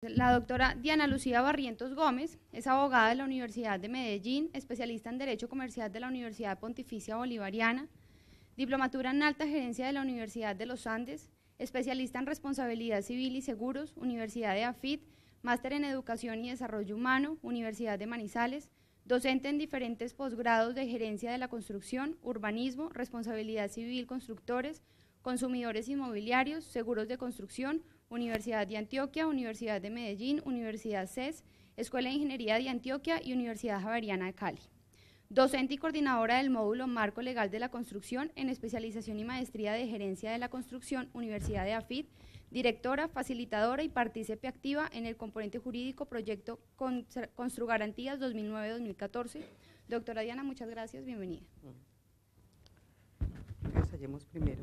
La doctora Diana Lucía Barrientos Gómez es abogada de la Universidad de Medellín, especialista en Derecho Comercial de la Universidad Pontificia Bolivariana, diplomatura en Alta Gerencia de la Universidad de los Andes, especialista en Responsabilidad Civil y Seguros, Universidad de AFIT, máster en Educación y Desarrollo Humano, Universidad de Manizales, docente en diferentes posgrados de Gerencia de la Construcción, Urbanismo, Responsabilidad Civil, Constructores, Consumidores Inmobiliarios, Seguros de Construcción, Universidad de Antioquia, Universidad de Medellín, Universidad CES, Escuela de Ingeniería de Antioquia y Universidad Javeriana de Cali. Docente y coordinadora del módulo Marco Legal de la Construcción en especialización y maestría de Gerencia de la Construcción, Universidad de AFIT, directora, facilitadora y partícipe activa en el componente jurídico Proyecto Construgarantías 2009-2014. Doctora Diana, muchas gracias, bienvenida. Ensayemos primero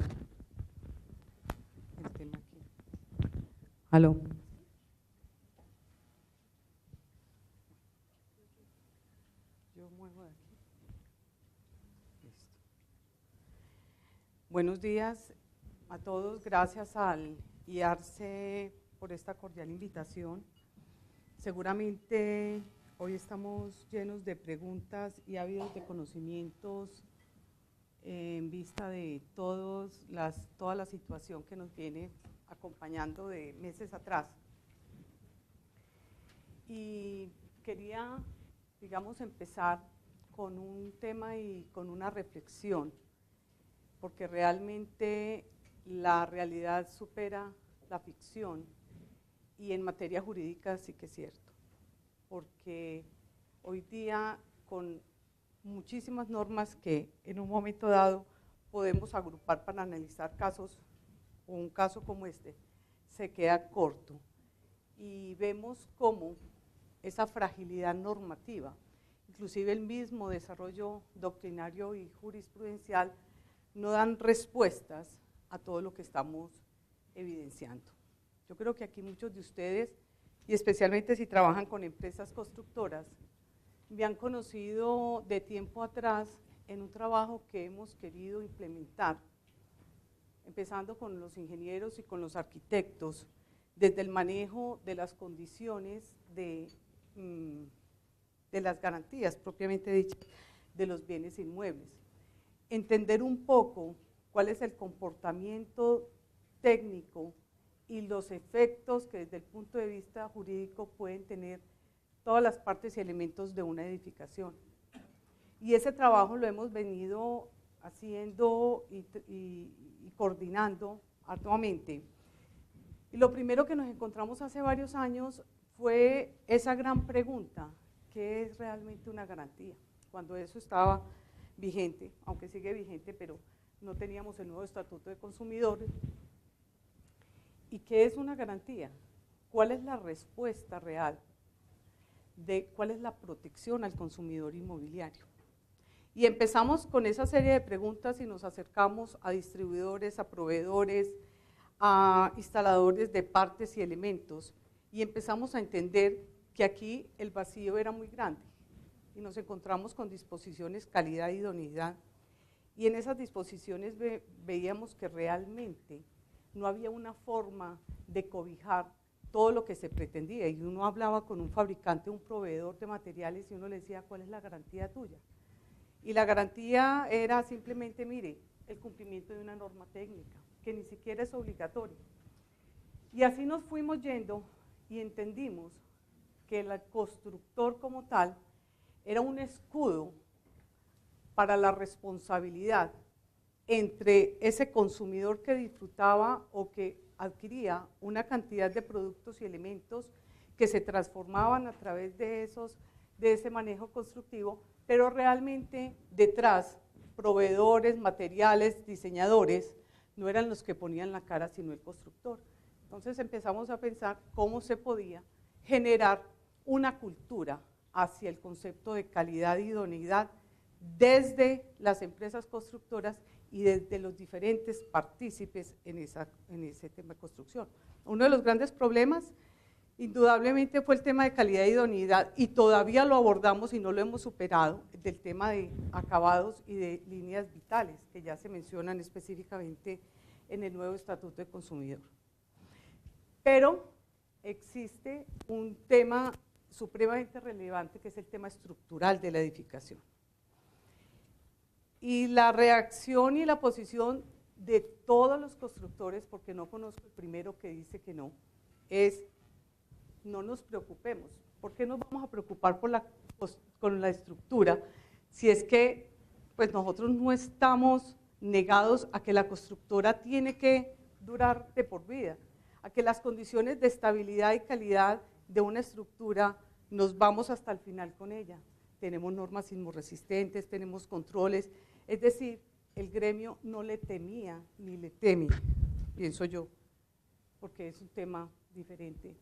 el tema aquí. ¿Aló? Yo muevo de aquí. Listo. Buenos días a todos, gracias al IARCE por esta cordial invitación. Seguramente hoy estamos llenos de preguntas y ávidos de conocimientos en vista de toda la situación que nos viene acompañando de meses atrás. Y quería, digamos, empezar con un tema y con una reflexión, porque realmente la realidad supera la ficción, y en materia jurídica sí que es cierto, porque hoy día con muchísimas normas que en un momento dado podemos agrupar para analizar casos, o un caso como este, se queda corto, y vemos cómo esa fragilidad normativa, inclusive el mismo desarrollo doctrinario y jurisprudencial, no dan respuestas a todo lo que estamos evidenciando. Yo creo que aquí muchos de ustedes, y especialmente si trabajan con empresas constructoras, me han conocido de tiempo atrás en un trabajo que hemos querido implementar, empezando con los ingenieros y con los arquitectos, desde el manejo de las condiciones de las garantías propiamente dichas de los bienes inmuebles. Entender un poco cuál es el comportamiento técnico y los efectos que desde el punto de vista jurídico pueden tener todas las partes y elementos de una edificación. Y ese trabajo lo hemos venido haciendo y coordinando arduamente. Y lo primero que nos encontramos hace varios años fue esa gran pregunta: ¿qué es realmente una garantía? Cuando eso estaba vigente, aunque sigue vigente, pero no teníamos el nuevo Estatuto de Consumidores. ¿Y qué es una garantía? ¿Cuál es la respuesta real de cuál es la protección al consumidor inmobiliario? Y empezamos con esa serie de preguntas y nos acercamos a distribuidores, a proveedores, a instaladores de partes y elementos, y empezamos a entender que aquí el vacío era muy grande, y nos encontramos con disposiciones calidad e idoneidad, y en esas disposiciones veíamos que realmente no había una forma de cobijar todo lo que se pretendía, y uno hablaba con un fabricante, un proveedor de materiales, y uno le decía: ¿cuál es la garantía tuya? Y la garantía era simplemente, mire, el cumplimiento de una norma técnica, que ni siquiera es obligatoria. Y así nos fuimos yendo y entendimos que el constructor como tal era un escudo para la responsabilidad entre ese consumidor que disfrutaba o que adquiría una cantidad de productos y elementos que se transformaban a través de ese manejo constructivo, pero realmente detrás, proveedores, materiales, diseñadores, no eran los que ponían la cara, sino el constructor. Entonces empezamos a pensar cómo se podía generar una cultura hacia el concepto de calidad e idoneidad desde las empresas constructoras y desde los diferentes partícipes en ese tema de construcción. Uno de los grandes problemas indudablemente fue el tema de calidad e idoneidad, y todavía lo abordamos y no lo hemos superado, del tema de acabados y de líneas vitales, que ya se mencionan específicamente en el nuevo Estatuto de Consumidor. Pero existe un tema supremamente relevante que es el tema estructural de la edificación. Y la reacción y la posición de todos los constructores, porque no conozco el primero que dice que no, es no nos preocupemos. ¿Por qué nos vamos a preocupar con la estructura si es que pues nosotros no estamos negados a que la constructora tiene que durar de por vida, a que las condiciones de estabilidad y calidad de una estructura nos vamos hasta el final con ella? Tenemos normas sismorresistentes, tenemos controles, es decir, el gremio no le temía ni le teme, pienso yo, porque es un tema diferente,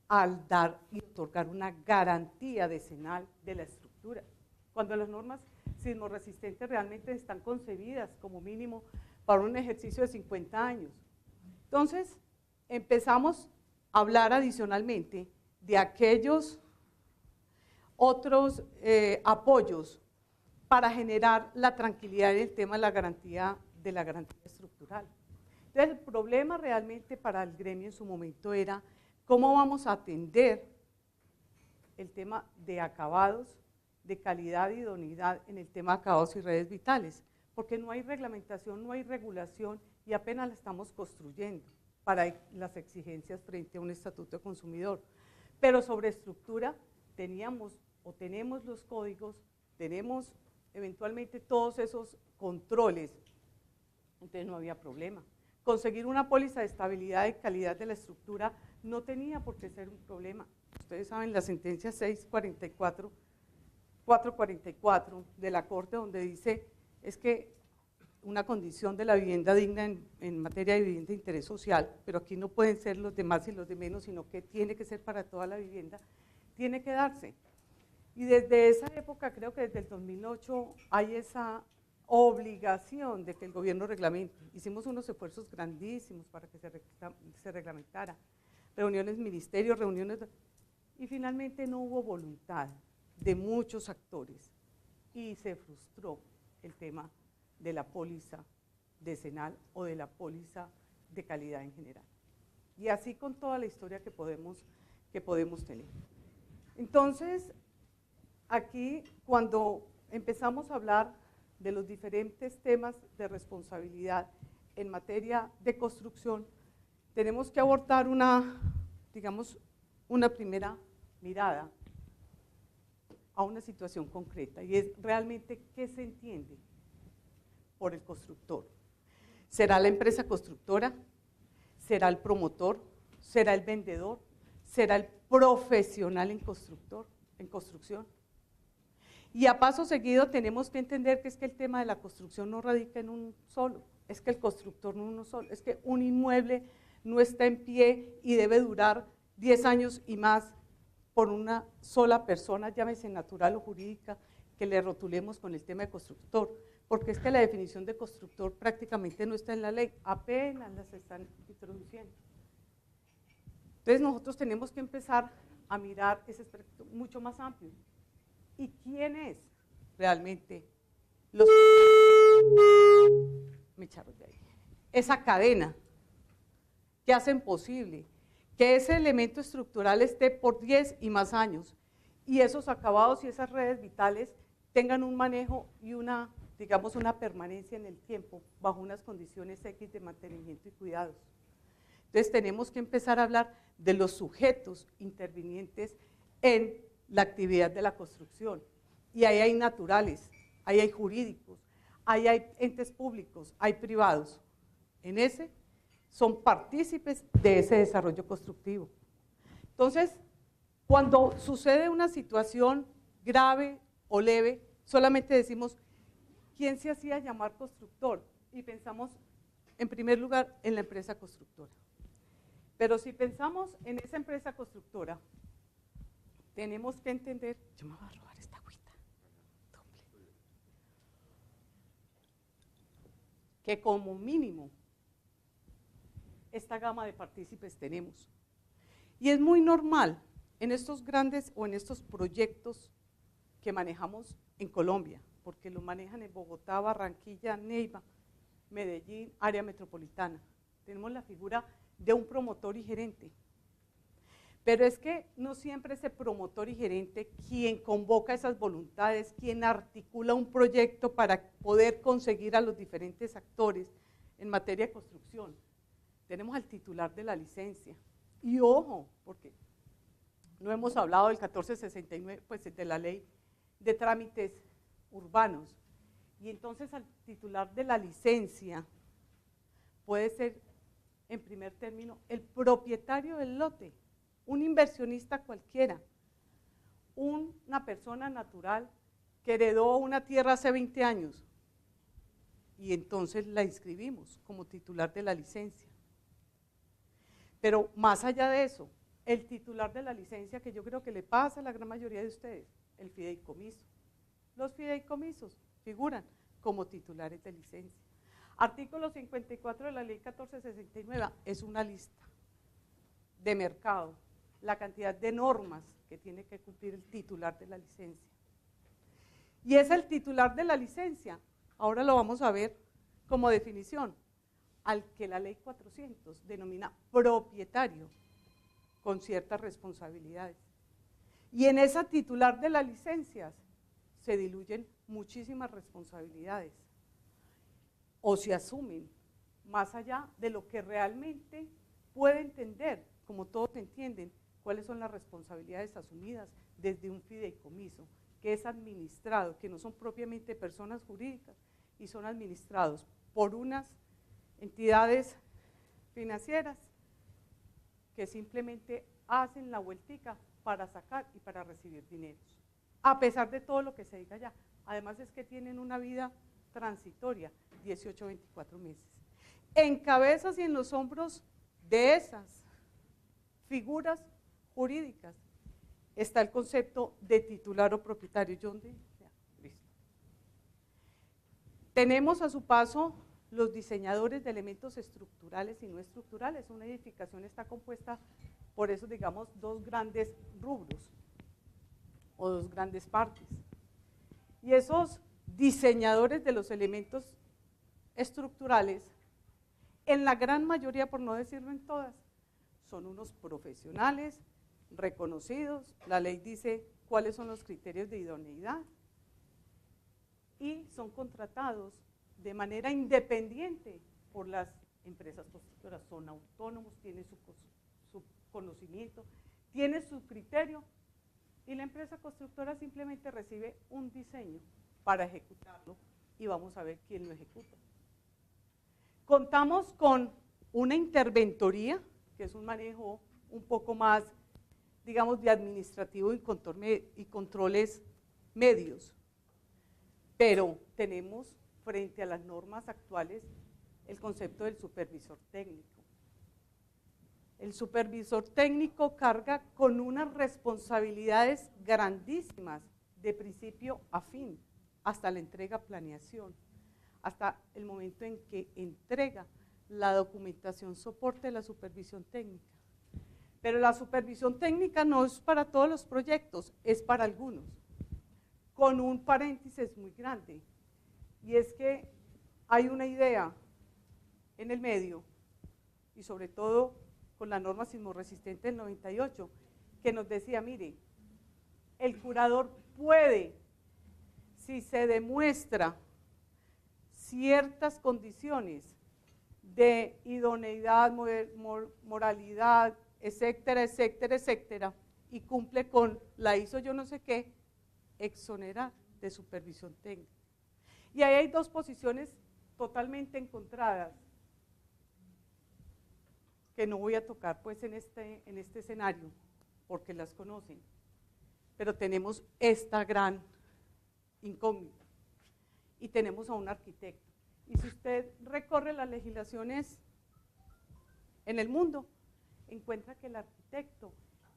al dar y otorgar una garantía decenal de la estructura. Cuando las normas sismorresistentes realmente están concebidas como mínimo para un ejercicio de 50 años. Entonces, empezamos a hablar adicionalmente de aquellos otros apoyos para generar la tranquilidad en el tema de la garantía estructural. Entonces, el problema realmente para el gremio en su momento era cómo vamos a atender el tema de acabados, de calidad y idoneidad en el tema de acabados y redes vitales, porque no hay reglamentación, no hay regulación y apenas la estamos construyendo para las exigencias frente a un estatuto de consumidor. Pero sobre estructura teníamos o tenemos los códigos, tenemos eventualmente todos esos controles, entonces no había problema. Conseguir una póliza de estabilidad y calidad de la estructura no tenía por qué ser un problema. Ustedes saben la sentencia 444 de la Corte, donde dice es que una condición de la vivienda digna en materia de vivienda de interés social, pero aquí no pueden ser los de más y los de menos, sino que tiene que ser para toda la vivienda, tiene que darse. Y desde esa época, creo que desde el 2008, hay esa obligación de que el gobierno reglamente. Hicimos unos esfuerzos grandísimos para que se reglamentara. Reuniones ministerios, reuniones, y finalmente no hubo voluntad de muchos actores y se frustró el tema de la póliza decenal o de la póliza de calidad en general. Y así con toda la historia que podemos tener. Entonces, aquí cuando empezamos a hablar de los diferentes temas de responsabilidad en materia de construcción, tenemos que abordar una primera mirada a una situación concreta, y es realmente qué se entiende por el constructor. ¿Será la empresa constructora? ¿Será el promotor? ¿Será el vendedor? ¿Será el profesional en construcción? Y a paso seguido tenemos que entender que es que el tema de la construcción no radica en un solo, es que el constructor no es uno solo, es que un inmueble no está en pie y debe durar 10 años y más por una sola persona, llámese natural o jurídica, que le rotulemos con el tema de constructor, porque es que la definición de constructor prácticamente no está en la ley, apenas las están introduciendo. Entonces nosotros tenemos que empezar a mirar ese aspecto mucho más amplio. ¿Y quién es realmente esa cadena que hacen posible que ese elemento estructural esté por 10 y más años y esos acabados y esas redes vitales tengan un manejo y una permanencia en el tiempo bajo unas condiciones X de mantenimiento y cuidados? Entonces tenemos que empezar a hablar de los sujetos intervinientes en la actividad de la construcción, y ahí hay naturales, ahí hay jurídicos, ahí hay entes públicos, hay privados. En ese son partícipes de ese desarrollo constructivo. Entonces, cuando sucede una situación grave o leve, solamente decimos, ¿quién se hacía llamar constructor? Y pensamos, en primer lugar, en la empresa constructora. Pero si pensamos en esa empresa constructora, tenemos que entender, yo me voy a robar esta agüita, que como mínimo esta gama de partícipes tenemos. Y es muy normal en estos grandes o en estos proyectos que manejamos en Colombia, porque lo manejan en Bogotá, Barranquilla, Neiva, Medellín, área metropolitana. Tenemos la figura de un promotor y gerente. Pero es que no siempre ese promotor y gerente quien convoca esas voluntades, quien articula un proyecto para poder conseguir a los diferentes actores en materia de construcción. Tenemos al titular de la licencia. Y ojo, porque no hemos hablado del 1469, pues de la ley de trámites urbanos. Y entonces al titular de la licencia puede ser, en primer término, el propietario del lote, un inversionista cualquiera, una persona natural que heredó una tierra hace 20 años y entonces la inscribimos como titular de la licencia. Pero más allá de eso, el titular de la licencia, que yo creo que le pasa a la gran mayoría de ustedes, el fideicomiso. Los fideicomisos figuran como titulares de licencia. Artículo 54 de la ley 1469 es una lista de mercado, la cantidad de normas que tiene que cumplir el titular de la licencia. Y es el titular de la licencia, ahora lo vamos a ver como definición, al que la ley 400 denomina propietario con ciertas responsabilidades. Y en esa titular de las licencias se diluyen muchísimas responsabilidades o se asumen más allá de lo que realmente puede entender, como todos entienden, cuáles son las responsabilidades asumidas desde un fideicomiso, que es administrado, que no son propiamente personas jurídicas y son administrados por unas entidades financieras que simplemente hacen la vueltica para sacar y para recibir dineros, a pesar de todo lo que se diga allá. Además es que tienen una vida transitoria, 18 o 24 meses. En cabezas y en los hombros de esas figuras jurídicas está el concepto de titular o propietario. Listo. Tenemos a su paso los diseñadores de elementos estructurales y no estructurales. Una edificación está compuesta por esos, digamos, dos grandes rubros o dos grandes partes. Y esos diseñadores de los elementos estructurales, en la gran mayoría, por no decirlo en todas, son unos profesionales reconocidos. La ley dice cuáles son los criterios de idoneidad y son contratados de manera independiente por las empresas constructoras. Son autónomos, tienen su conocimiento, tienen su criterio y la empresa constructora simplemente recibe un diseño para ejecutarlo y vamos a ver quién lo ejecuta. Contamos con una interventoría, que es un manejo un poco más, digamos, de administrativo y controles medios, pero tenemos frente a las normas actuales el concepto del supervisor técnico. El supervisor técnico carga con unas responsabilidades grandísimas de principio a fin, hasta la entrega planeación, hasta el momento en que entrega la documentación soporte de la supervisión técnica. Pero la supervisión técnica no es para todos los proyectos, es para algunos, con un paréntesis muy grande, y es que hay una idea en el medio, y sobre todo con la norma sismorresistente del 98, que nos decía, mire, el curador puede, si se demuestra ciertas condiciones de idoneidad, moralidad, etcétera, etcétera, etcétera, y cumple con la ISO yo no sé qué, exonerar de supervisión técnica. Y ahí hay dos posiciones totalmente encontradas, que no voy a tocar pues en este escenario, porque las conocen, pero tenemos esta gran incógnita, y tenemos a un arquitecto. Y si usted recorre las legislaciones en el mundo, encuentra que el arquitecto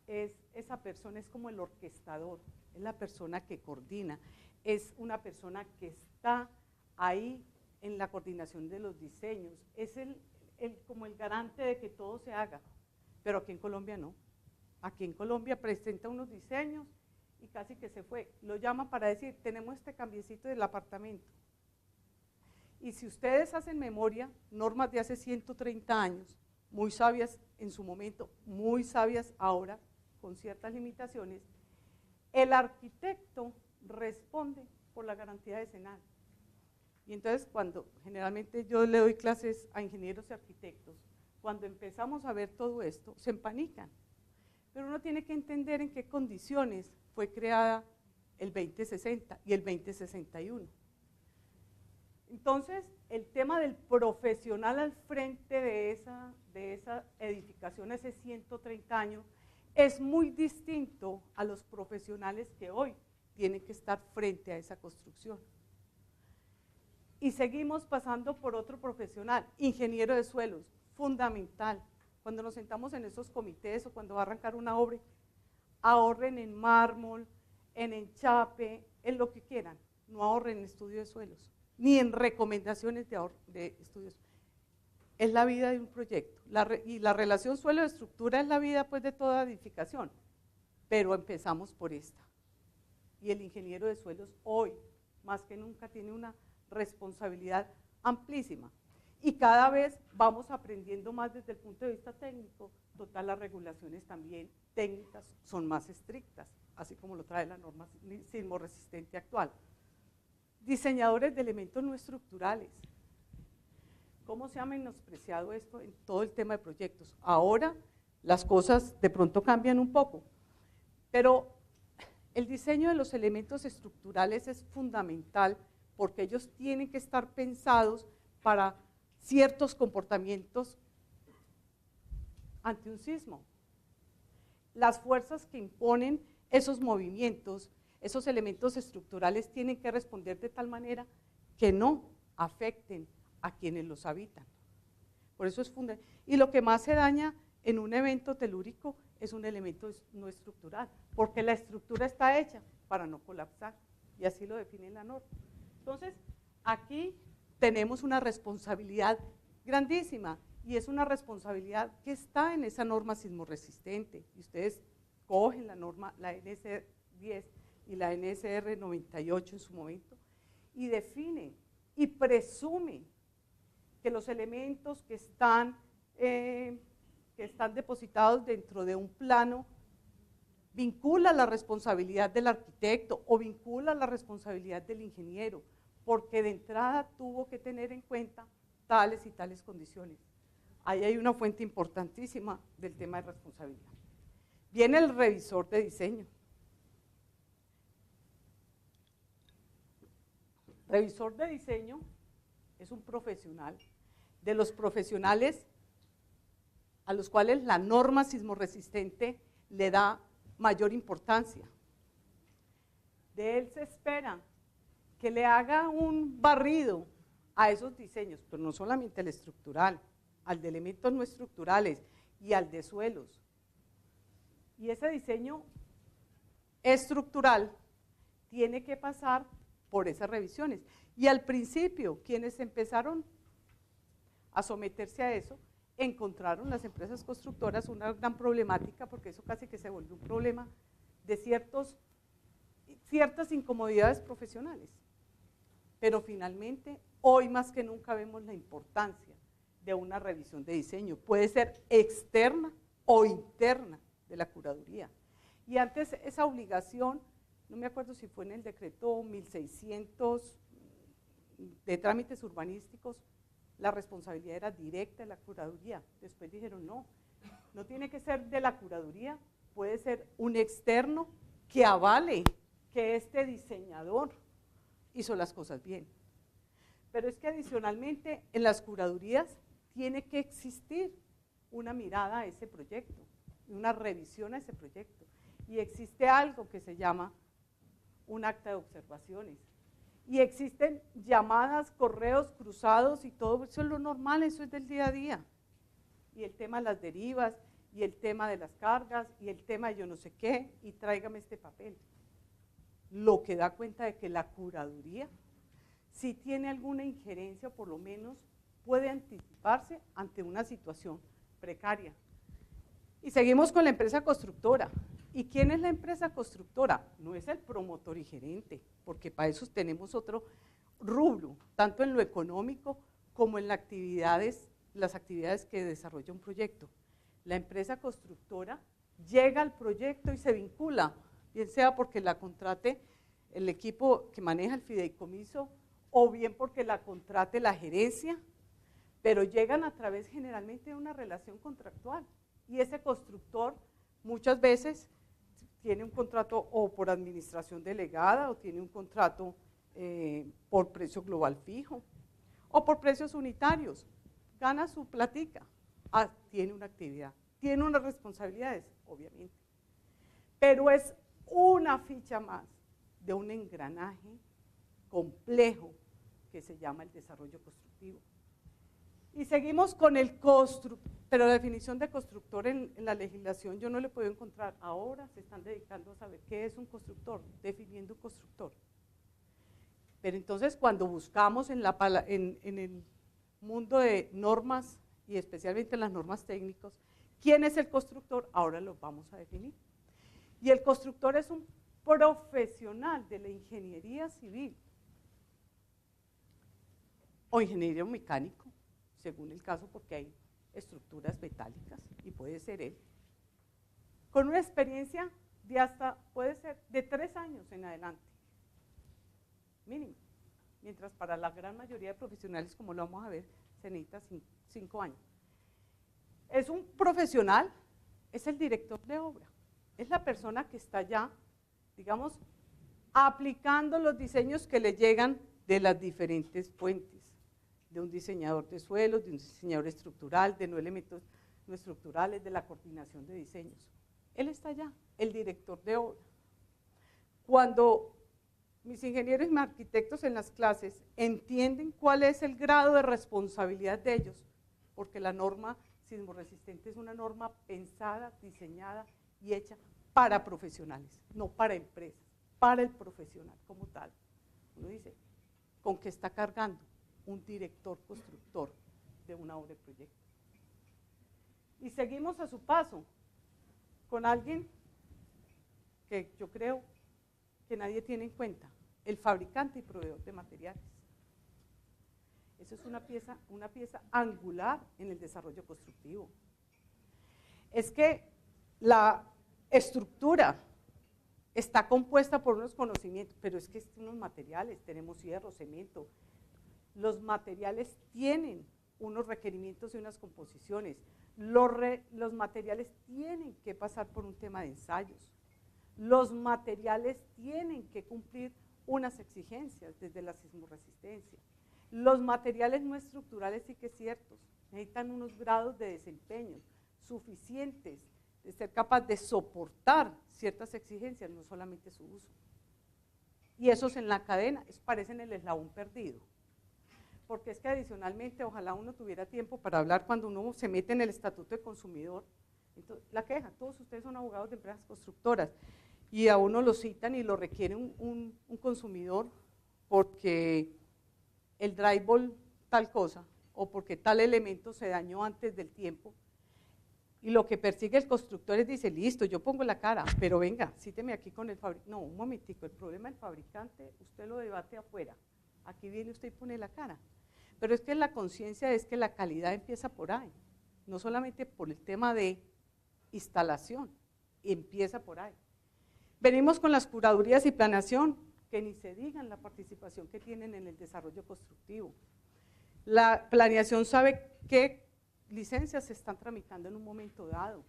es esa persona, es como el orquestador, es la persona que coordina, es una persona que está ahí en la coordinación de los diseños, es como el garante de que todo se haga, pero aquí en Colombia no. Aquí en Colombia presenta unos diseños y casi que se fue, lo llaman para decir, tenemos este cambiecito del apartamento. Y si ustedes hacen memoria, normas de hace 130 años, muy sabias en su momento, muy sabias ahora, con ciertas limitaciones, el arquitecto responde por la garantía decenal. Y entonces generalmente yo le doy clases a ingenieros y arquitectos, cuando empezamos a ver todo esto, se empanican. Pero uno tiene que entender en qué condiciones fue creada el 2060 y el 2061. Entonces, el tema del profesional al frente de esa edificación hace 130 años es muy distinto a los profesionales que hoy tienen que estar frente a esa construcción. Y seguimos pasando por otro profesional, ingeniero de suelos, fundamental. Cuando nos sentamos en esos comités o cuando va a arrancar una obra, ahorren en mármol, en enchape, en lo que quieran, no ahorren en estudio de suelos, ni en recomendaciones de estudios. Es la vida de un proyecto, y la relación suelo-estructura es la vida pues de toda edificación, pero empezamos por esta. Y el ingeniero de suelos hoy, más que nunca, tiene una responsabilidad amplísima. Y cada vez vamos aprendiendo más desde el punto de vista técnico. Total, las regulaciones también técnicas son más estrictas, así como lo trae la norma sismorresistente actual. Diseñadores de elementos no estructurales. ¿Cómo se ha menospreciado esto en todo el tema de proyectos? Ahora las cosas de pronto cambian un poco, pero el diseño de los elementos estructurales es fundamental porque ellos tienen que estar pensados para ciertos comportamientos ante un sismo. Las fuerzas que imponen esos movimientos, esos elementos estructurales tienen que responder de tal manera que no afecten a quienes los habitan. Por eso es fundamental. Y lo que más se daña en un evento telúrico es un elemento no estructural, porque la estructura está hecha para no colapsar, y así lo define la norma. Entonces, aquí tenemos una responsabilidad grandísima, y es una responsabilidad que está en esa norma sismorresistente. Y ustedes cogen la norma, la NSR 10 y la NSR 98 en su momento, y definen y presumen que los elementos que están depositados dentro de un plano vincula la responsabilidad del arquitecto o vincula la responsabilidad del ingeniero, porque de entrada tuvo que tener en cuenta tales y tales condiciones. Ahí hay una fuente importantísima del tema de responsabilidad. Viene el revisor de diseño. Revisor de diseño es un profesional, de los profesionales a los cuales la norma sismorresistente le da mayor importancia. De él se espera que le haga un barrido a esos diseños, pero no solamente al estructural, al de elementos no estructurales y al de suelos. Y ese diseño estructural tiene que pasar por esas revisiones. Y al principio, quienes empezaron a someterse a eso, encontraron las empresas constructoras una gran problemática, porque eso casi que se volvió un problema de ciertas incomodidades profesionales. Pero finalmente, hoy más que nunca vemos la importancia de una revisión de diseño. Puede ser externa o interna de la curaduría. Y antes esa obligación, no me acuerdo si fue en el decreto 1600 de trámites urbanísticos, la responsabilidad era directa de la curaduría. Después dijeron no tiene que ser de la curaduría, puede ser un externo que avale que este diseñador hizo las cosas bien. Pero es que adicionalmente en las curadurías tiene que existir una mirada a ese proyecto, una revisión a ese proyecto. Y existe algo que se llama un acta de observaciones. Y existen llamadas, correos cruzados y todo, eso es lo normal, eso es del día a día. Y el tema de las derivas, y el tema de las cargas, y el tema de yo no sé qué, y tráigame este papel. Lo que da cuenta de que la curaduría, si tiene alguna injerencia, o por lo menos puede anticiparse ante una situación precaria. Y seguimos con la empresa constructora. ¿Y quién es la empresa constructora? No es el promotor y gerente, porque para eso tenemos otro rubro, tanto en lo económico como en las actividades que desarrolla un proyecto. La empresa constructora llega al proyecto y se vincula, bien sea porque la contrate el equipo que maneja el fideicomiso o bien porque la contrate la gerencia, pero llegan a través generalmente de una relación contractual y ese constructor muchas veces tiene un contrato o por administración delegada o tiene un contrato por precio global fijo o por precios unitarios, gana su platica, tiene una actividad, tiene unas responsabilidades, obviamente, pero es una ficha más de un engranaje complejo que se llama el desarrollo constructivo. Y seguimos con el constructor, pero la definición de constructor en la legislación yo no le puedo encontrar. Ahora se están dedicando a saber qué es un constructor, definiendo un constructor. Pero entonces cuando buscamos en el mundo de normas y especialmente en las normas técnicas, ¿quién es el constructor? Ahora lo vamos a definir. Y el constructor es un profesional de la ingeniería civil o ingeniero mecánico, según el caso, porque hay estructuras metálicas y puede ser él, con una experiencia de hasta, puede ser de 3 años en adelante, mínimo, mientras para la gran mayoría de profesionales, como lo vamos a ver, se necesita 5 años. Es un profesional, es el director de obra, es la persona que está ya, digamos, aplicando los diseños que le llegan de las diferentes fuentes, de un diseñador de suelos, de un diseñador estructural, de no elementos no estructurales, de la coordinación de diseños. Él está allá, el director de obra. Cuando mis ingenieros y mis arquitectos en las clases entienden cuál es el grado de responsabilidad de ellos, porque la norma sismorresistente es una norma pensada, diseñada y hecha para profesionales, no para empresas, para el profesional como tal. Uno dice, ¿con qué está cargando un director constructor de una obra de proyecto? Y seguimos a su paso con alguien que yo creo que nadie tiene en cuenta, el fabricante y proveedor de materiales. Eso es una pieza angular en el desarrollo constructivo. Es que la estructura está compuesta por unos conocimientos, pero es que unos materiales, tenemos hierro, cemento. Los materiales tienen unos requerimientos y unas composiciones. Los materiales tienen que pasar por un tema de ensayos. Los materiales tienen que cumplir unas exigencias desde la sismorresistencia. Los materiales no estructurales sí que es cierto, necesitan unos grados de desempeño suficientes de ser capaz de soportar ciertas exigencias, no solamente su uso. Y esos en la cadena parecen el eslabón perdido. Porque es que adicionalmente, ojalá uno tuviera tiempo para hablar cuando uno se mete en el estatuto de consumidor. Entonces, la queja, todos ustedes son abogados de empresas constructoras y a uno lo citan y lo requiere un consumidor porque el drywall tal cosa o porque tal elemento se dañó antes del tiempo. Y lo que persigue el constructor es, dice, listo, yo pongo la cara, pero venga, cíteme aquí con el fabricante. No, un momentico, el problema del fabricante, usted lo debate afuera. Aquí viene usted y pone la cara. Pero es que la conciencia es que la calidad empieza por ahí, no solamente por el tema de instalación, empieza por ahí. Venimos con las curadurías y planeación, que ni se digan la participación que tienen en el desarrollo constructivo. La planeación sabe qué licencias se están tramitando en un momento dado.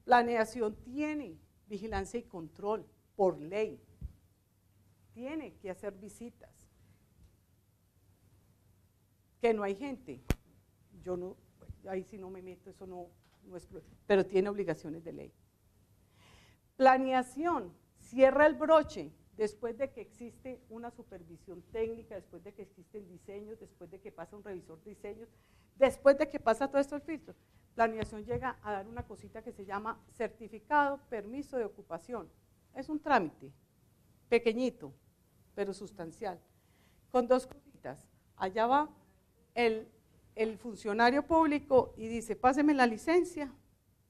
Planeación tiene vigilancia y control por ley, tiene que hacer visitas. Que no hay gente, yo no, ahí sí no me meto, eso no es, pero tiene obligaciones de ley. Planeación, cierra el broche después de que existe una supervisión técnica, después de que existen diseños, después de que pasa un revisor de diseños, después de que pasa todo esto el filtro. Planeación llega a dar una cosita que se llama certificado, permiso de ocupación. Es un trámite pequeñito, pero sustancial, con 2 cositas. Allá va el funcionario público y dice, páseme la licencia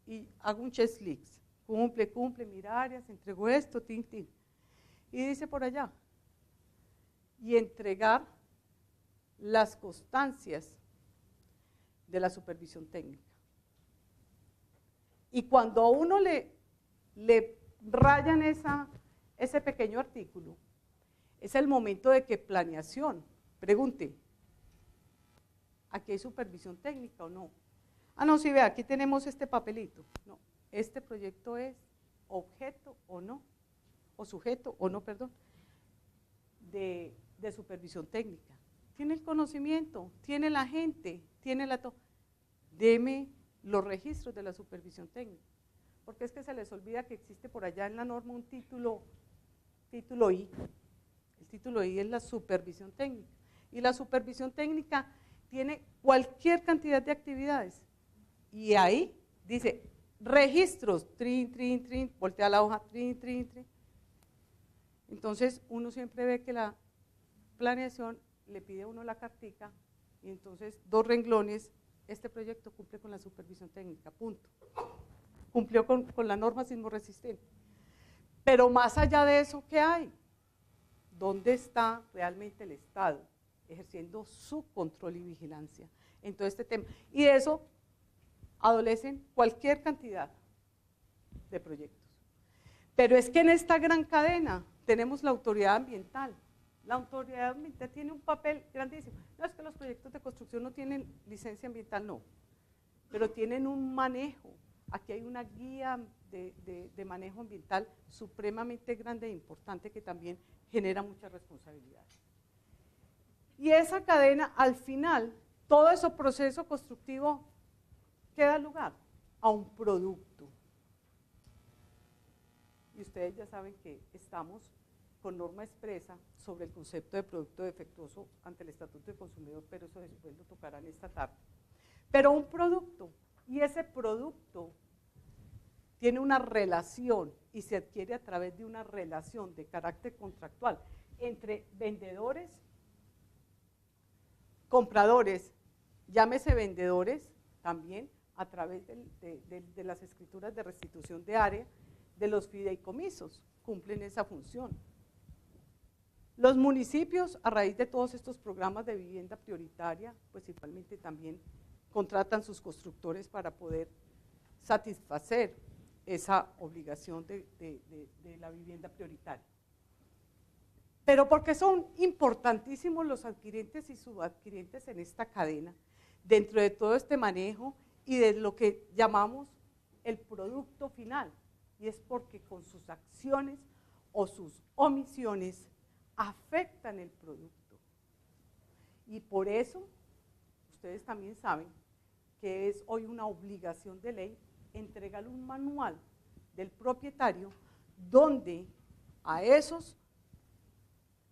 y hago un checklist, cumple, mira áreas, entregó esto, tin. Y dice por allá, y entregar las constancias de la supervisión técnica. Y cuando a uno le rayan ese pequeño artículo, es el momento de que planeación, pregunte, ¿aquí hay supervisión técnica o no? Ah, no, sí, vea, aquí tenemos este papelito. No, este proyecto es objeto o no, o sujeto o no, perdón, de supervisión técnica. Tiene el conocimiento, tiene la gente, tiene deme los registros de la supervisión técnica, porque es que se les olvida que existe por allá en la norma un título I. El título I es la supervisión técnica, y la supervisión técnica tiene cualquier cantidad de actividades, y ahí dice registros, trin, trin, trin, voltea la hoja, trin, trin, trin. Entonces uno siempre ve que la planeación le pide a uno la cartica, y entonces 2 renglones, este proyecto cumple con la supervisión técnica, punto. Cumplió con la norma sismorresistente. Pero más allá de eso, ¿qué hay? ¿Dónde está realmente el Estado ejerciendo su control y vigilancia en todo este tema? Y de eso adolecen cualquier cantidad de proyectos. Pero es que en esta gran cadena tenemos la autoridad ambiental. La autoridad ambiental tiene un papel grandísimo. No es que los proyectos de construcción no tienen licencia ambiental, no, pero tienen un manejo. Aquí hay una guía de manejo ambiental supremamente grande e importante que también genera mucha responsabilidad. Y esa cadena, al final, todo ese proceso constructivo queda lugar a un producto. Y ustedes ya saben que estamos con norma expresa sobre el concepto de producto defectuoso ante el Estatuto de Consumidor, pero eso después lo tocarán esta tarde. Pero un producto, y ese producto tiene una relación y se adquiere a través de una relación de carácter contractual entre vendedores, compradores, llámese vendedores también a través de las escrituras de restitución de área, de los fideicomisos, cumplen esa función. Los municipios, a raíz de todos estos programas de vivienda prioritaria, pues igualmente también contratan sus constructores para poder satisfacer esa obligación de la vivienda prioritaria. Pero porque son importantísimos los adquirentes y subadquirentes en esta cadena, dentro de todo este manejo y de lo que llamamos el producto final, y es porque con sus acciones o sus omisiones afectan el producto. Y por eso, ustedes también saben que es hoy una obligación de ley entregar un manual del propietario donde a esos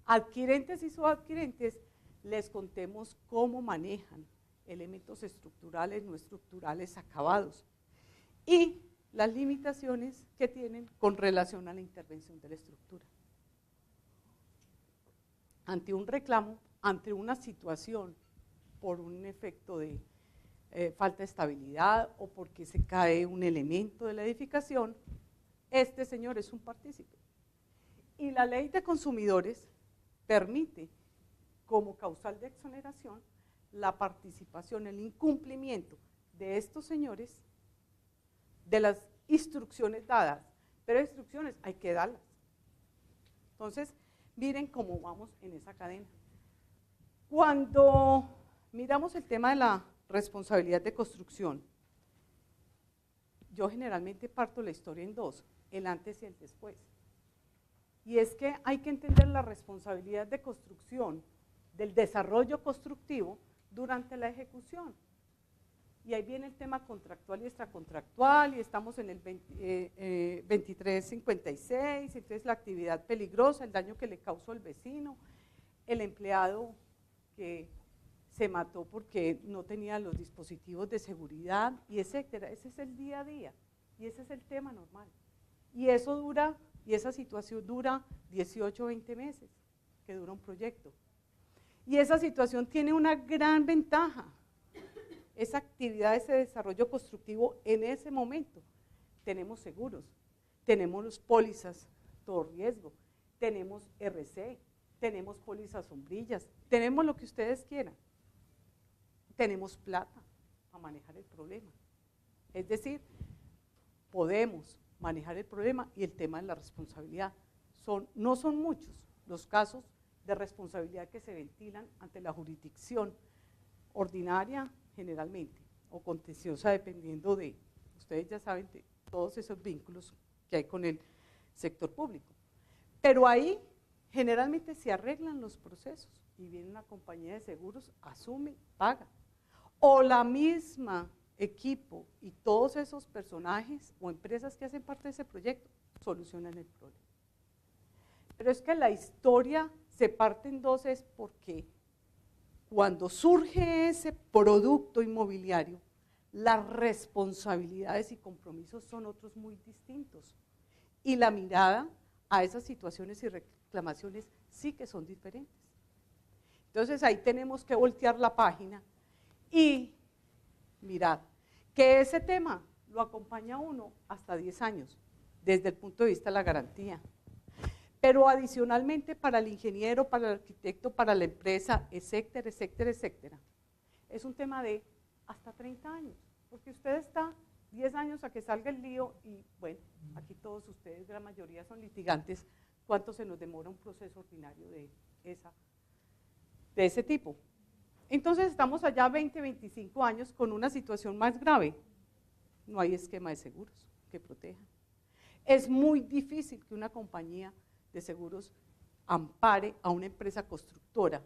adquirentes y subadquirentes les contemos cómo manejan elementos estructurales, no estructurales, acabados, y las limitaciones que tienen con relación a la intervención de la estructura. Ante un reclamo, ante una situación por un efecto de falta de estabilidad o porque se cae un elemento de la edificación, este señor es un partícipe. Y la ley de consumidores permite como causal de exoneración la participación, el incumplimiento de estos señores de las instrucciones dadas, pero instrucciones hay que darlas. Entonces, miren cómo vamos en esa cadena. Cuando miramos el tema de la responsabilidad de construcción, yo generalmente parto la historia en 2, el antes y el después. Y es que hay que entender la responsabilidad de construcción, del desarrollo constructivo durante la ejecución. Y ahí viene el tema contractual y extracontractual, y estamos en el 2356, entonces la actividad peligrosa, el daño que le causó el vecino, el empleado que se mató porque no tenía los dispositivos de seguridad, y etcétera. Ese es el día a día, y ese es el tema normal. Y eso dura, y esa situación dura 18 o 20 meses, que dura un proyecto. Y esa situación tiene una gran ventaja. Esa actividad, ese desarrollo constructivo en ese momento, tenemos seguros, tenemos los pólizas, todo riesgo, tenemos RC, tenemos pólizas sombrillas, tenemos lo que ustedes quieran, tenemos plata para manejar el problema. Es decir, podemos manejar el problema y el tema de la responsabilidad. No son muchos los casos de responsabilidad que se ventilan ante la jurisdicción ordinaria generalmente, o contenciosa dependiendo de, ustedes ya saben, de todos esos vínculos que hay con el sector público. Pero ahí generalmente se arreglan los procesos y viene una compañía de seguros, asume, paga. O la misma equipo y todos esos personajes o empresas que hacen parte de ese proyecto solucionan el problema. Pero es que la historia se parte en dos, es porque cuando surge ese producto inmobiliario, las responsabilidades y compromisos son otros muy distintos. Y la mirada a esas situaciones y reclamaciones sí que son diferentes. Entonces ahí tenemos que voltear la página y mirar que ese tema lo acompaña a uno hasta 10 años, desde el punto de vista de la garantía. Pero adicionalmente para el ingeniero, para el arquitecto, para la empresa, etcétera, etcétera, etcétera, es un tema de hasta 30 años, porque usted está 10 años a que salga el lío y bueno, aquí todos ustedes, la mayoría son litigantes, ¿cuánto se nos demora un proceso ordinario de ese tipo? Entonces estamos allá 20, 25 años con una situación más grave, no hay esquema de seguros que protejan. Es muy difícil que una compañía de seguros ampare a una empresa constructora,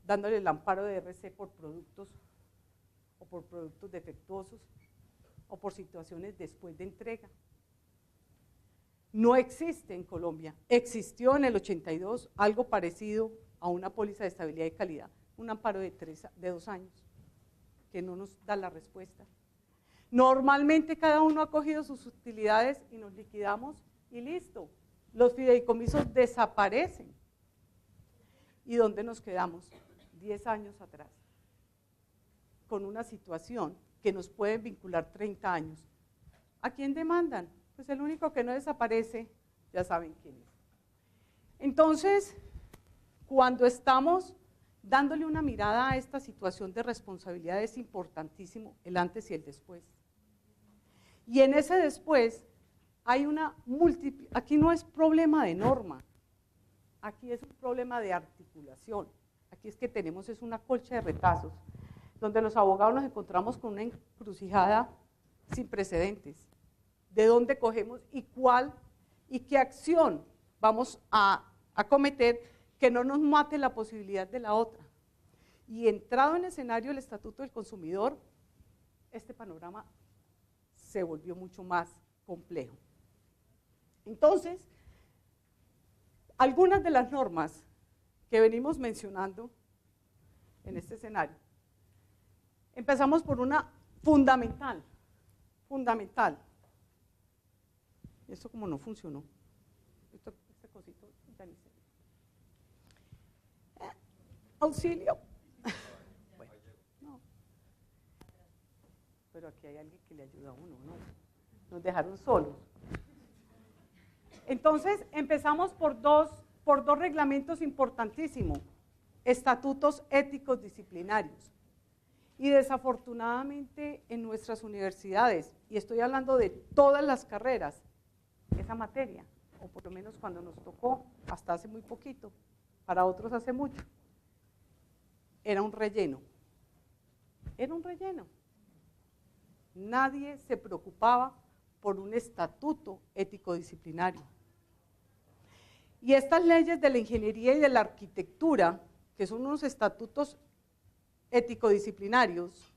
dándole el amparo de RC por productos o por productos defectuosos o por situaciones después de entrega. No existe en Colombia, existió en el 82 algo parecido a una póliza de estabilidad y calidad, un amparo de 2 años, que no nos da la respuesta. Normalmente cada uno ha cogido sus utilidades y nos liquidamos y listo. Los fideicomisos desaparecen. ¿Y dónde nos quedamos? 10 años atrás, con una situación que nos puede vincular 30 años. ¿A quién demandan? Pues el único que no desaparece, ya saben quién es. Entonces, cuando estamos dándole una mirada a esta situación de responsabilidad, es importantísimo el antes y el después. Y en ese después hay aquí no es problema de norma, aquí es un problema de articulación. Aquí es que tenemos una colcha de retazos, donde los abogados nos encontramos con una encrucijada sin precedentes. ¿De dónde cogemos y cuál y qué acción vamos a cometer que no nos mate la posibilidad de la otra? Y entrado en el escenario del Estatuto del Consumidor, este panorama se volvió mucho más complejo. Entonces, algunas de las normas que venimos mencionando en este escenario, empezamos por una fundamental. Esto como no funcionó, este cosito ya ni sé. Auxilio. Bueno, no. Pero aquí hay alguien que le ayuda a uno, ¿no? Nos dejaron solos. Entonces, empezamos por dos reglamentos importantísimos, estatutos éticos disciplinarios. Y desafortunadamente en nuestras universidades, y estoy hablando de todas las carreras, esa materia, o por lo menos cuando nos tocó, hasta hace muy poquito, para otros hace mucho, era un relleno. Era un relleno. Nadie se preocupaba por un estatuto ético-disciplinario. Y estas leyes de la ingeniería y de la arquitectura, que son unos estatutos ético-disciplinarios,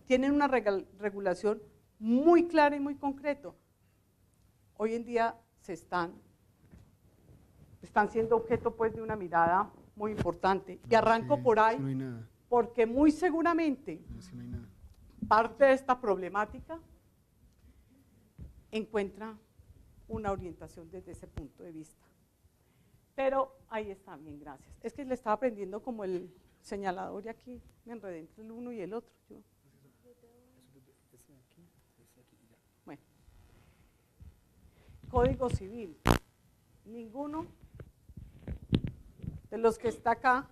tienen una regulación muy clara y muy concreta. Hoy en día están siendo objeto pues de una mirada muy importante. Y arranco por ahí, porque muy seguramente parte de esta problemática encuentra una orientación desde ese punto de vista. Pero ahí está, bien, gracias. Es que le estaba aprendiendo como el señalador y aquí me enredé entre el uno y el otro. Bueno, Código Civil. Ninguno de los que está acá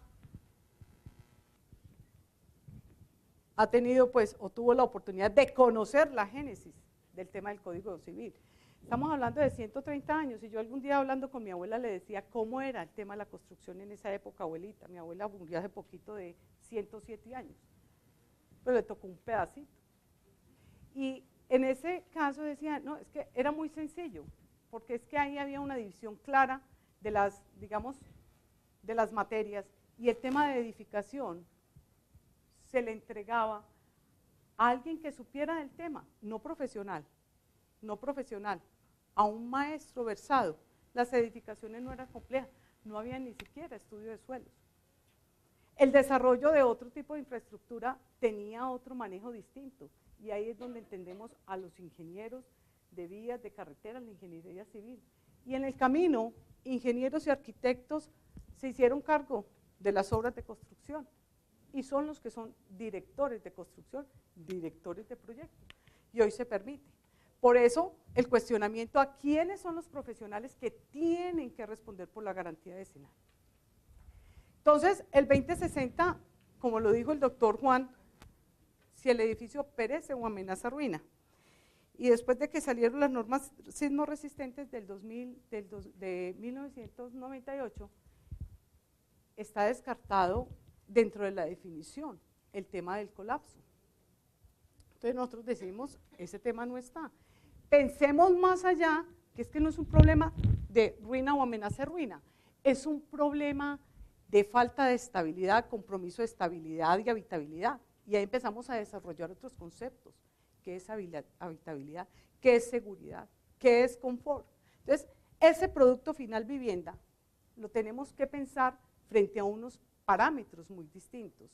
ha tenido pues o tuvo la oportunidad de conocer la génesis del tema del Código Civil. Estamos hablando de 130 años y yo algún día hablando con mi abuela le decía cómo era el tema de la construcción en esa época, abuelita. Mi abuela murió hace poquito de 107 años, pero le tocó un pedacito. Y en ese caso decía, no, es que era muy sencillo, porque es que ahí había una división clara de las, digamos, de las materias, y el tema de edificación se le entregaba a alguien que supiera del tema, no profesional, a un maestro versado. Las edificaciones no eran complejas, no había ni siquiera estudio de suelos. El desarrollo de otro tipo de infraestructura tenía otro manejo distinto, y ahí es donde entendemos a los ingenieros de vías, de carreteras, la ingeniería civil. Y en el camino, ingenieros y arquitectos se hicieron cargo de las obras de construcción, y son los que son directores de construcción, directores de proyectos, y hoy se permite. Por eso, el cuestionamiento a quiénes son los profesionales que tienen que responder por la garantía decenal. Entonces, el 2060, como lo dijo el doctor Juan, si el edificio perece o amenaza ruina. Y después de que salieron las normas sismo resistentes de 1998, está descartado dentro de la definición el tema del colapso. Entonces nosotros decimos, ese tema no está. Pensemos más allá, que es que no es un problema de ruina o amenaza de ruina, es un problema de falta de estabilidad, compromiso de estabilidad y habitabilidad. Y ahí empezamos a desarrollar otros conceptos. ¿Qué es habitabilidad? ¿Qué es seguridad? ¿Qué es confort? Entonces, ese producto final vivienda lo tenemos que pensar frente a unos parámetros muy distintos.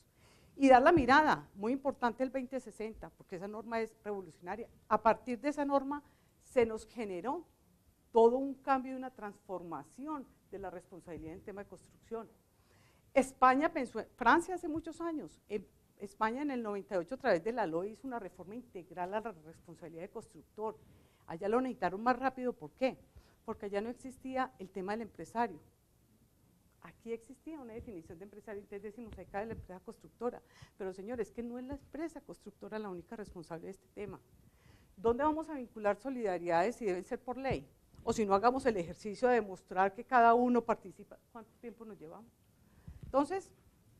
Y dar la mirada, muy importante el 2060, porque esa norma es revolucionaria. A partir de esa norma se nos generó todo un cambio y una transformación de la responsabilidad en tema de construcción. España pensó, Francia hace muchos años, España en el 98 a través de la LOE hizo una reforma integral a la responsabilidad de constructor. Allá lo necesitaron más rápido, ¿por qué? Porque allá no existía el tema del empresario. Aquí existía una definición de empresario, entonces decimos, ahí cae la empresa constructora. Pero señores, es que no es la empresa constructora la única responsable de este tema. ¿Dónde vamos a vincular solidaridades si deben ser por ley? O si no, hagamos el ejercicio de demostrar que cada uno participa. ¿Cuánto tiempo nos llevamos? Entonces,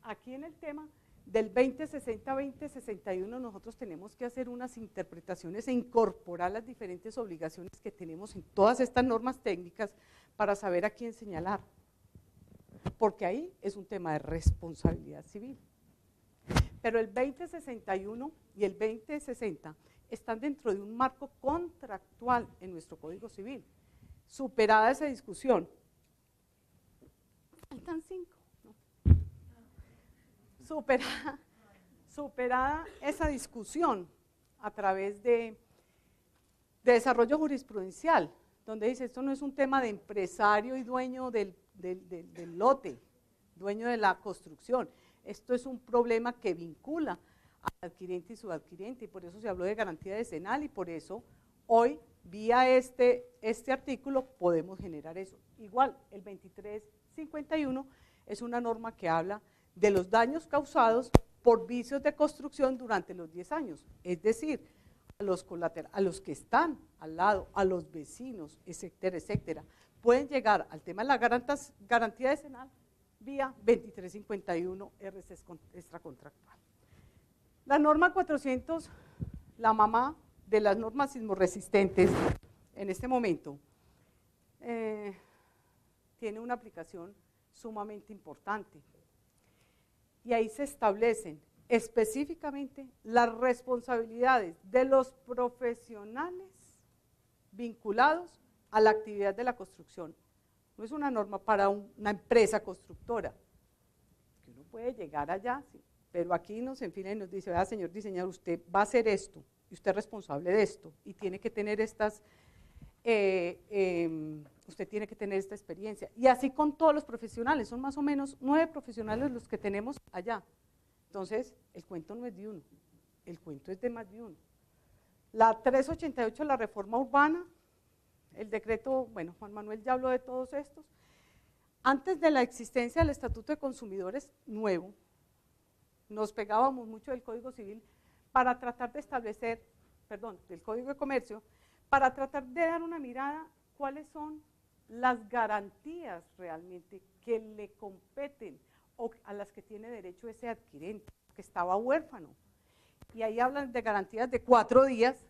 aquí en el tema del 2060-2061 nosotros tenemos que hacer unas interpretaciones e incorporar las diferentes obligaciones que tenemos en todas estas normas técnicas para saber a quién señalar, porque ahí es un tema de responsabilidad civil. Pero el 2061 y el 2060 están dentro de un marco contractual en nuestro Código Civil. Superada esa discusión, faltan 5. Superada esa discusión a través de desarrollo jurisprudencial, donde dice, esto no es un tema de empresario y dueño del lote, dueño de la construcción, esto es un problema que vincula al adquirente y subadquirente, y por eso se habló de garantía decenal, y por eso hoy, vía este artículo, podemos generar eso. Igual, el 2351 es una norma que habla de los daños causados por vicios de construcción durante los 10 años, es decir, a los que están al lado, a los vecinos, etcétera, etcétera, pueden llegar al tema de la garantía decenal vía 2351 RC extracontractual. La norma 400, la mamá de las normas sismorresistentes en este momento, tiene una aplicación sumamente importante. Y ahí se establecen específicamente las responsabilidades de los profesionales vinculados a la actividad de la construcción. No es una norma para una empresa constructora, que uno puede llegar allá, sí, pero aquí nos enfila y nos dice, vea, señor diseñador, usted va a hacer esto, y usted es responsable de esto, y tiene que tener usted tiene que tener esta experiencia. Y así con todos los profesionales, son más o menos 9 profesionales los que tenemos allá. Entonces, el cuento no es de uno, el cuento es de más de uno. La 388, la reforma urbana, el decreto, bueno, Juan Manuel ya habló de todos estos. Antes de la existencia del Estatuto de Consumidores nuevo, nos pegábamos mucho del Código Civil para tratar de establecer del Código de Comercio, para tratar de dar una mirada cuáles son las garantías realmente que le competen o a las que tiene derecho ese adquirente, que estaba huérfano. Y ahí hablan de garantías de 4 días,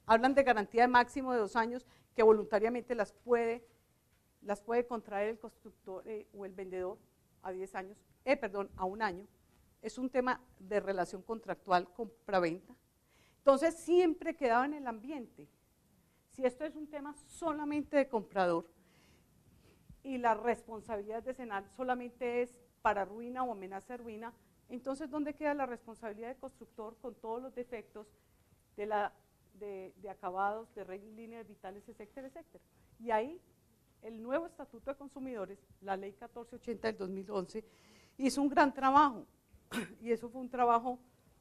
hablan de garantía de máximo de 2 años, que voluntariamente las puede contraer el constructor o el vendedor a 10 años, a 1 año. Es un tema de relación contractual compraventa. Entonces siempre quedaba en el ambiente. Si esto es un tema solamente de comprador y la responsabilidad de Senal solamente es para ruina o amenaza de ruina, entonces ¿dónde queda la responsabilidad del constructor con todos los defectos de acabados, de líneas vitales, etcétera, etcétera? Y ahí el nuevo Estatuto de Consumidores, la Ley 1480 del 2011, hizo un gran trabajo, y eso fue un trabajo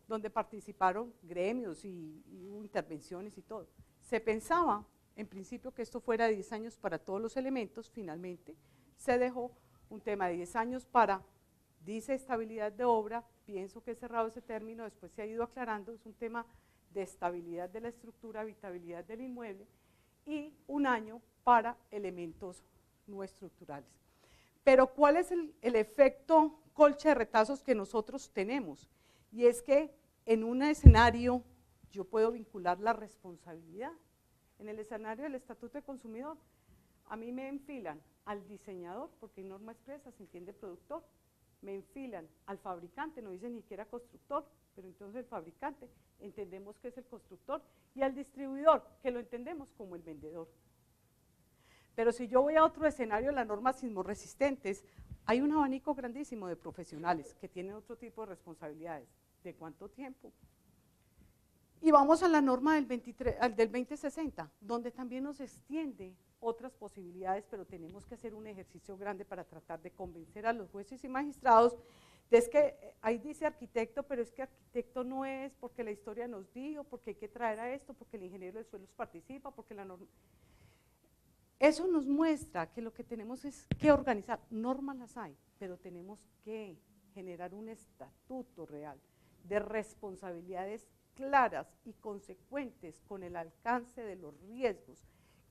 donde participaron gremios y hubo intervenciones y todo. Se pensaba, en principio, que esto fuera de 10 años para todos los elementos, finalmente se dejó un tema de 10 años para, dice, estabilidad de obra, pienso que he cerrado ese término, después se ha ido aclarando, es un tema de estabilidad de la estructura, habitabilidad del inmueble, y 1 año para elementos no estructurales. Pero ¿cuál es el efecto colcha de retazos que nosotros tenemos? Y es que en un escenario yo puedo vincular la responsabilidad. En el escenario del Estatuto de Consumidor, a mí me enfilan al diseñador, porque en norma expresa se entiende productor, me enfilan al fabricante, no dice ni siquiera constructor, pero entonces el fabricante entendemos que es el constructor, y al distribuidor, que lo entendemos como el vendedor. Pero si yo voy a otro escenario, las normas sismorresistentes, hay un abanico grandísimo de profesionales que tienen otro tipo de responsabilidades. ¿De cuánto tiempo? Y vamos a la norma del 2060, donde también nos extiende otras posibilidades, pero tenemos que hacer un ejercicio grande para tratar de convencer a los jueces y magistrados. Es que ahí dice arquitecto, pero es que arquitecto no es porque la historia nos dijo, porque hay que traer a esto, porque el ingeniero de suelos participa, porque la norma… Eso nos muestra que lo que tenemos es que organizar, normas las hay, pero tenemos que generar un estatuto real de responsabilidades claras y consecuentes con el alcance de los riesgos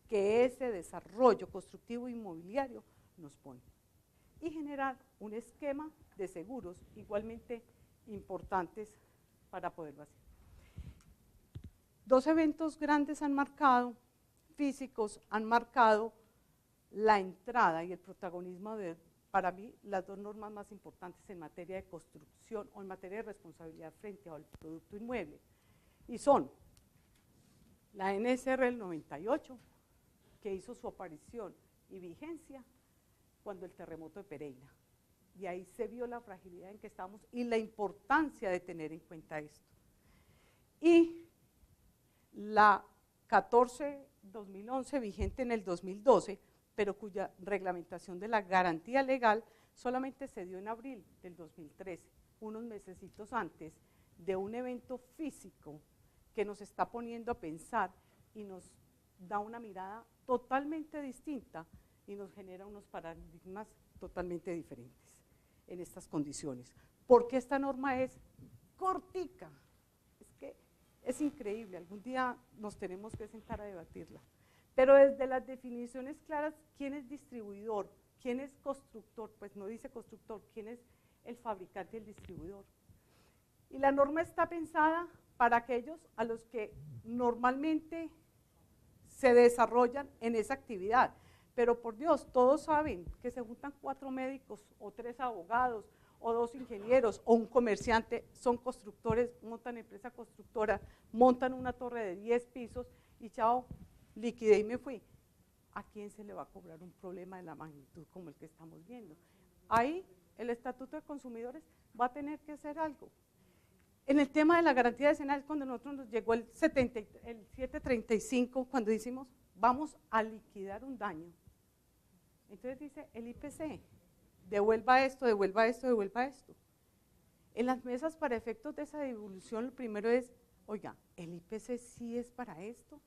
que ese desarrollo constructivo inmobiliario nos pone. Y generar un esquema de seguros igualmente importantes para poderlo hacer. 2 eventos grandes han marcado, físicos, han marcado la entrada y el protagonismo de, para mí, las 2 normas más importantes en materia de construcción o en materia de responsabilidad frente al producto inmueble, y son la NSR del 98, que hizo su aparición y vigencia cuando el terremoto de Pereira, y ahí se vio la fragilidad en que estamos y la importancia de tener en cuenta esto, y la 14-2011 vigente en el 2012, pero cuya reglamentación de la garantía legal solamente se dio en abril del 2013, unos mesecitos antes de un evento físico que nos está poniendo a pensar y nos da una mirada totalmente distinta y nos genera unos paradigmas totalmente diferentes en estas condiciones. Porque esta norma es cortica, es que es increíble, algún día nos tenemos que sentar a debatirla. Pero desde las definiciones claras, ¿quién es distribuidor? ¿Quién es constructor? Pues no dice constructor, ¿quién es el fabricante y el distribuidor? Y la norma está pensada para aquellos a los que normalmente se desarrollan en esa actividad. Pero por Dios, todos saben que se juntan 4 médicos o 3 abogados o 2 ingenieros o un comerciante, son constructores, montan empresa constructora, montan una torre de 10 pisos y chao, liquidé y me fui. ¿A quién se le va a cobrar un problema de la magnitud como el que estamos viendo? Ahí el Estatuto de Consumidores va a tener que hacer algo. En el tema de la garantía decenal, cuando nosotros nos llegó el 735, cuando decimos vamos a liquidar un daño, entonces dice el IPC, devuelva esto, devuelva esto, devuelva esto. En las mesas para efectos de esa devolución, lo primero es, oiga, ¿el IPC sí es para esto?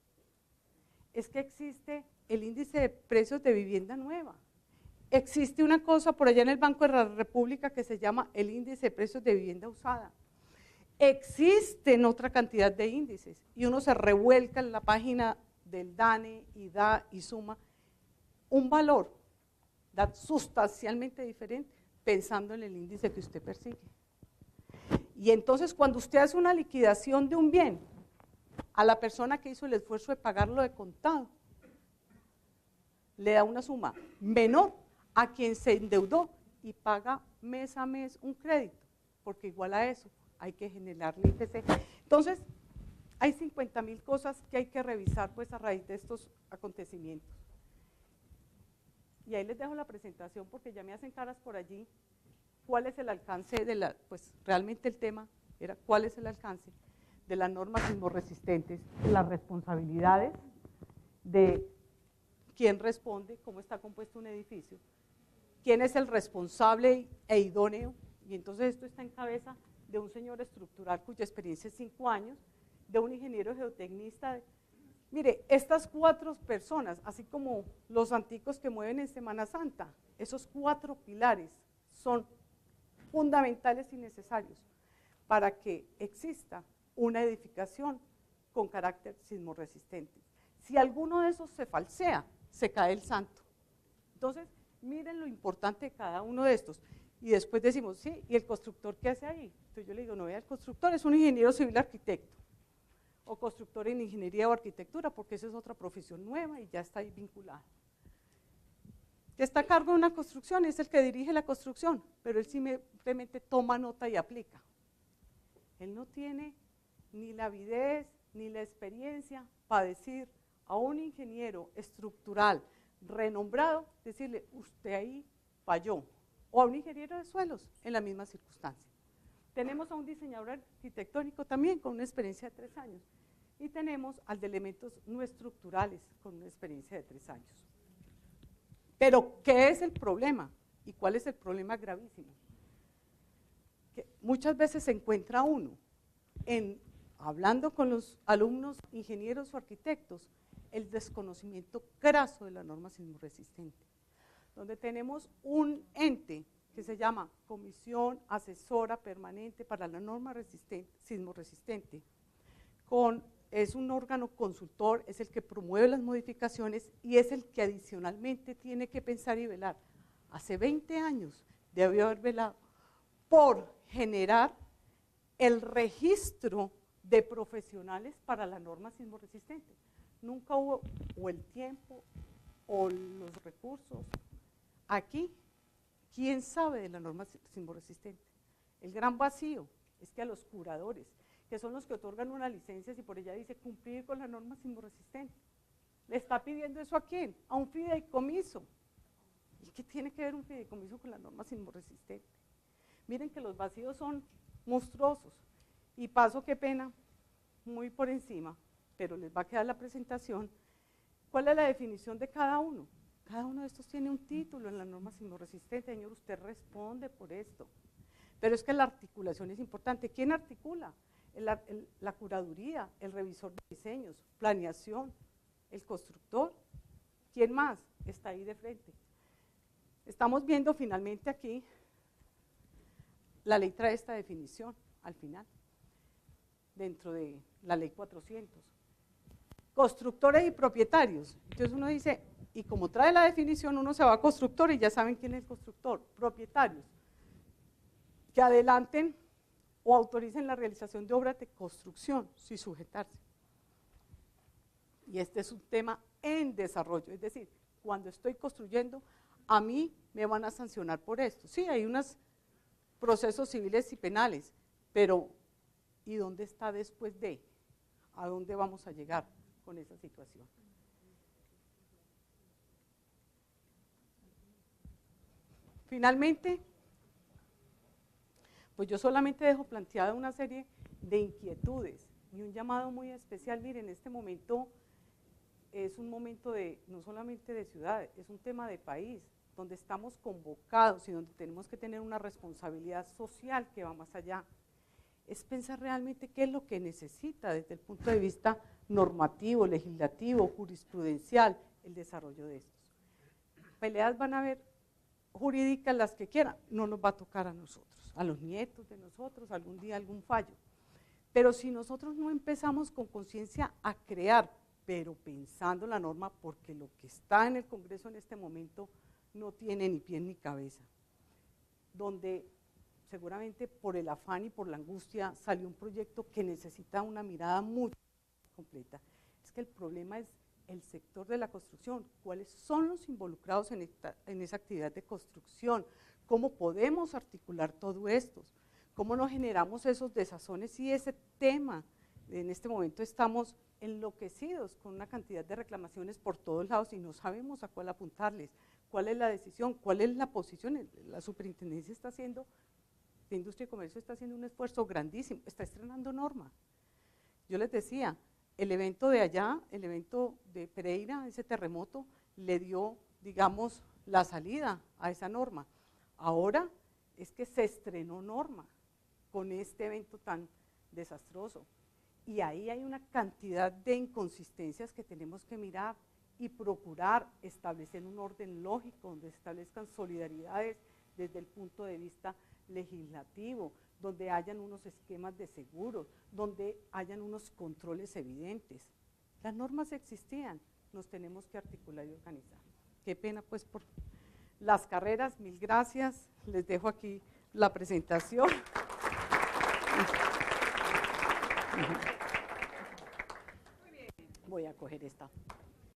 Es que existe el índice de precios de vivienda nueva. Existe una cosa por allá en el Banco de la República que se llama el índice de precios de vivienda usada. Existen otra cantidad de índices y uno se revuelca en la página del DANE y da y suma un valor sustancialmente diferente pensando en el índice que usted persigue. Y entonces cuando usted hace una liquidación de un bien a la persona que hizo el esfuerzo de pagarlo de contado, le da una suma menor a quien se endeudó y paga mes a mes un crédito, porque igual a eso hay que generarle IPC. Entonces, hay 50.000 cosas que hay que revisar pues a raíz de estos acontecimientos. Y ahí les dejo la presentación porque ya me hacen caras por allí. ¿Cuál es el alcance de la, pues realmente el tema era cuál es el alcance de las normas sismorresistentes, las responsabilidades de quién responde, cómo está compuesto un edificio, quién es el responsable e idóneo, y entonces esto está en cabeza de un señor estructural cuya experiencia es 5 años, de un ingeniero geotecnista. Mire, estas 4 personas, así como los anticos que mueven en Semana Santa, esos 4 pilares son fundamentales y necesarios para que exista una edificación con carácter sismorresistente. Si alguno de esos se falsea, se cae el santo. Entonces, miren lo importante de cada uno de estos. Y después decimos, sí, ¿y el constructor qué hace ahí? Entonces yo le digo, no, vea, el constructor es un ingeniero civil arquitecto, o constructor en ingeniería o arquitectura, porque esa es otra profesión nueva y ya está ahí vinculada. Que está a cargo de una construcción, es el que dirige la construcción, pero él simplemente toma nota y aplica. Él no tiene ni la avidez ni la experiencia para decir a un ingeniero estructural renombrado, decirle, usted ahí falló, o a un ingeniero de suelos en la misma circunstancia. Tenemos a un diseñador arquitectónico también con una experiencia de 3 años, y tenemos al de elementos no estructurales con una experiencia de 3 años. Pero, ¿qué es el problema? ¿Y cuál es el problema gravísimo? Que muchas veces se encuentra uno, hablando con los alumnos ingenieros o arquitectos, el desconocimiento craso de la norma sismorresistente, donde tenemos un ente que se llama Comisión Asesora Permanente para la Norma Sismorresistente, es un órgano consultor, es el que promueve las modificaciones y es el que adicionalmente tiene que pensar y velar. Hace 20 años debió haber velado por generar el registro de profesionales para la norma sismorresistente. Nunca hubo o el tiempo o los recursos. Aquí, ¿quién sabe de la norma sismorresistente? El gran vacío es que a los curadores, que son los que otorgan una licencia, si por ella dice cumplir con la norma sismorresistente, ¿le está pidiendo eso a quién? A un fideicomiso. ¿Y qué tiene que ver un fideicomiso con la norma sismorresistente? Miren que los vacíos son monstruosos. Y paso, qué pena, muy por encima, pero les va a quedar la presentación. ¿Cuál es la definición de cada uno? Cada uno de estos tiene un título en la norma sismorresistente. Señor, usted responde por esto. Pero es que la articulación es importante. ¿Quién articula? La curaduría, el revisor de diseños, planeación, el constructor. ¿Quién más está ahí de frente? Estamos viendo finalmente aquí, la ley trae esta definición al final, dentro de la ley 400. Constructores y propietarios. Entonces uno dice, y como trae la definición, uno se va a constructor y ya saben quién es el constructor. Propietarios, que adelanten o autoricen la realización de obras de construcción sin sujetarse. Y este es un tema en desarrollo, es decir, cuando estoy construyendo, a mí me van a sancionar por esto. Sí, hay unos procesos civiles y penales, pero ¿y dónde está después de? ¿A dónde vamos a llegar con esa situación? Finalmente, pues yo solamente dejo planteada una serie de inquietudes y un llamado muy especial. Miren, este momento es un momento no solamente de ciudad, es un tema de país, donde estamos convocados y donde tenemos que tener una responsabilidad social que va más allá. Es pensar realmente qué es lo que necesita desde el punto de vista normativo, legislativo, jurisprudencial, el desarrollo de estos. Peleas van a haber jurídicas las que quieran, no nos va a tocar a nosotros, a los nietos de nosotros, algún día algún fallo. Pero si nosotros no empezamos con conciencia a crear, pero pensando la norma, porque lo que está en el Congreso en este momento no tiene ni pie ni cabeza, donde seguramente por el afán y por la angustia salió un proyecto que necesita una mirada muy completa. Es que el problema es el sector de la construcción, cuáles son los involucrados en esa actividad de construcción, cómo podemos articular todo esto, cómo no generamos esos desazones y ese tema. En este momento estamos enloquecidos con una cantidad de reclamaciones por todos lados y no sabemos a cuál apuntarles, cuál es la decisión, cuál es la posición. La superintendencia está haciendo, de Industria y Comercio está haciendo un esfuerzo grandísimo, está estrenando norma. Yo les decía, el evento de allá, el evento de Pereira, ese terremoto, le dio, digamos, la salida a esa norma. Ahora es que se estrenó norma con este evento tan desastroso. Y ahí hay una cantidad de inconsistencias que tenemos que mirar y procurar establecer un orden lógico, donde se establezcan solidaridades desde el punto de vista legislativo, donde hayan unos esquemas de seguros, donde hayan unos controles evidentes. Las normas existían, nos tenemos que articular y organizar. Qué pena pues por las carreras, mil gracias, les dejo aquí la presentación. Voy a coger esta.